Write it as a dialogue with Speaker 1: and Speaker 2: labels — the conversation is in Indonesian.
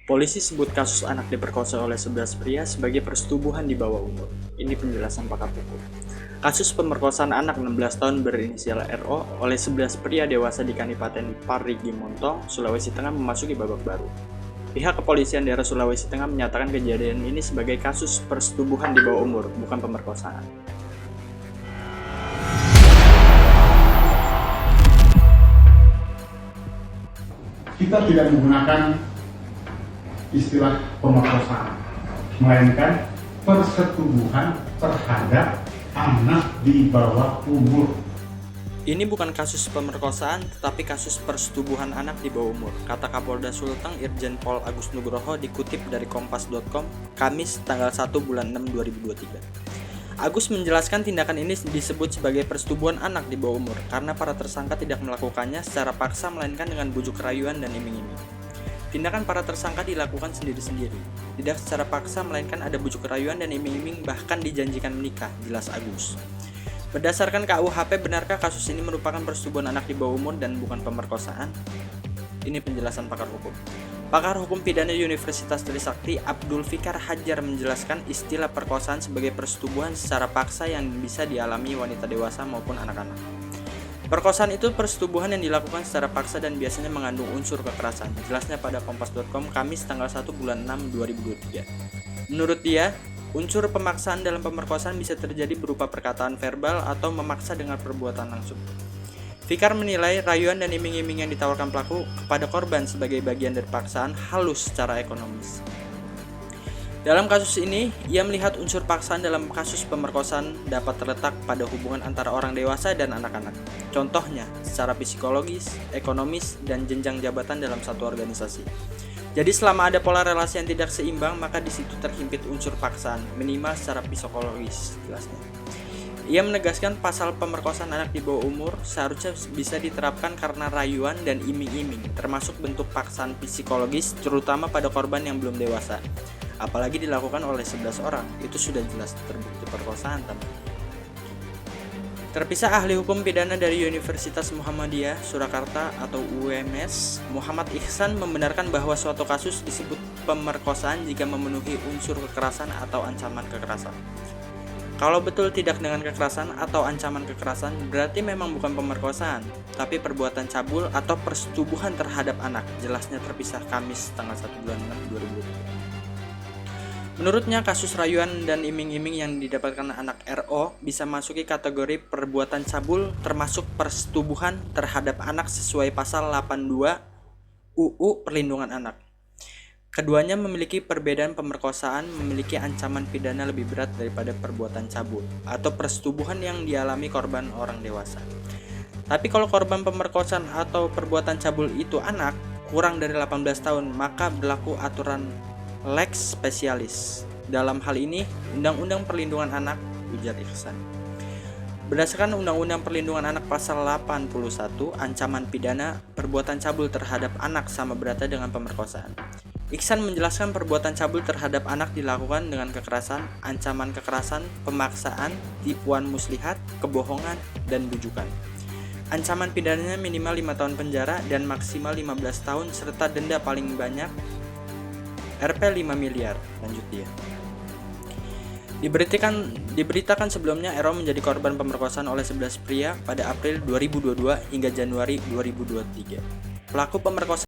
Speaker 1: Polisi sebut kasus anak diperkosa oleh 11 pria sebagai persetubuhan di bawah umur. Ini penjelasan pakar hukum. Kasus pemerkosaan anak 16 tahun berinisial RO oleh 11 pria dewasa di Kadipaten Parigi Montong, Sulawesi Tengah memasuki babak baru. Pihak kepolisian daerah Sulawesi Tengah menyatakan kejadian ini sebagai kasus persetubuhan di bawah umur, bukan pemerkosaan.
Speaker 2: Kita tidak menggunakan istilah pemerkosaan, melainkan persetubuhan terhadap anak di bawah umur.
Speaker 1: Ini bukan kasus pemerkosaan, tetapi kasus persetubuhan anak di bawah umur, kata Kapolda Sulteng Irjen Pol Agus Nugroho dikutip dari kompas.com, Kamis tanggal 1 bulan 6 2023. Agus menjelaskan tindakan ini disebut sebagai persetubuhan anak di bawah umur karena para tersangka tidak melakukannya secara paksa melainkan dengan bujuk rayuan dan iming-iming. Tindakan para tersangka dilakukan sendiri-sendiri, tidak secara paksa melainkan ada bujuk rayuan dan iming-iming bahkan dijanjikan menikah, jelas Agus. Berdasarkan KUHP, benarkah kasus ini merupakan persetubuhan anak di bawah umur dan bukan pemerkosaan? Ini penjelasan pakar hukum. Pakar hukum pidana Universitas Trisakti Abdul Fikar Hajar menjelaskan istilah perkosaan sebagai persetubuhan secara paksa yang bisa dialami wanita dewasa maupun anak-anak. Perkosaan itu persetubuhan yang dilakukan secara paksa dan biasanya mengandung unsur kekerasan. Jelasnya pada kompas.com Kamis tanggal 1 bulan 6 2023. Menurut dia, unsur pemaksaan dalam pemerkosaan bisa terjadi berupa perkataan verbal atau memaksa dengan perbuatan langsung. Fikar menilai rayuan dan iming-iming yang ditawarkan pelaku kepada korban sebagai bagian dari paksaan halus secara ekonomis. Dalam kasus ini, ia melihat unsur paksaan dalam kasus pemerkosaan dapat terletak pada hubungan antara orang dewasa dan anak-anak. Contohnya, secara psikologis, ekonomis, dan jenjang jabatan dalam satu organisasi. Jadi selama ada pola relasi yang tidak seimbang, maka di situ terhimpit unsur paksaan, minimal secara psikologis, jelasnya. Ia menegaskan pasal pemerkosaan anak di bawah umur seharusnya bisa diterapkan karena rayuan dan iming-iming, termasuk bentuk paksaan psikologis, terutama pada korban yang belum dewasa. Apalagi dilakukan oleh 11 orang, itu sudah jelas terbukti perkosaan tampaknya. Terpisah ahli hukum pidana dari Universitas Muhammadiyah Surakarta atau UMS, Muhammad Ihsan membenarkan bahwa suatu kasus disebut pemerkosaan jika memenuhi unsur kekerasan atau ancaman kekerasan. Kalau betul tidak dengan kekerasan atau ancaman kekerasan, berarti memang bukan pemerkosaan, tapi perbuatan cabul atau persetubuhan terhadap anak, jelasnya terpisah Kamis tanggal 1 bulan 6 2023. Menurutnya, kasus rayuan dan iming-iming yang didapatkan anak RO bisa masuki kategori perbuatan cabul termasuk persetubuhan terhadap anak sesuai pasal 82 UU Perlindungan Anak. Keduanya memiliki perbedaan. Pemerkosaan memiliki ancaman pidana lebih berat daripada perbuatan cabul atau persetubuhan yang dialami korban orang dewasa. Tapi kalau korban pemerkosaan atau perbuatan cabul itu anak kurang dari 18 tahun, maka berlaku aturan lex specialis. Dalam hal ini, Undang-Undang Perlindungan Anak, ujar Ihsan. Berdasarkan Undang-Undang Perlindungan Anak pasal 81, ancaman pidana perbuatan cabul terhadap anak sama beratnya dengan pemerkosaan. Ihsan menjelaskan perbuatan cabul terhadap anak dilakukan dengan kekerasan, ancaman kekerasan, pemaksaan, tipuan muslihat, kebohongan, dan bujukan. Ancaman pidananya minimal 5 tahun penjara dan maksimal 15 tahun serta denda paling banyak Rp 5 miliar, lanjut dia. Diberitakan sebelumnya RO menjadi korban pemerkosaan oleh 11 pria pada April 2022 hingga Januari 2023. Pelaku pemerkosaan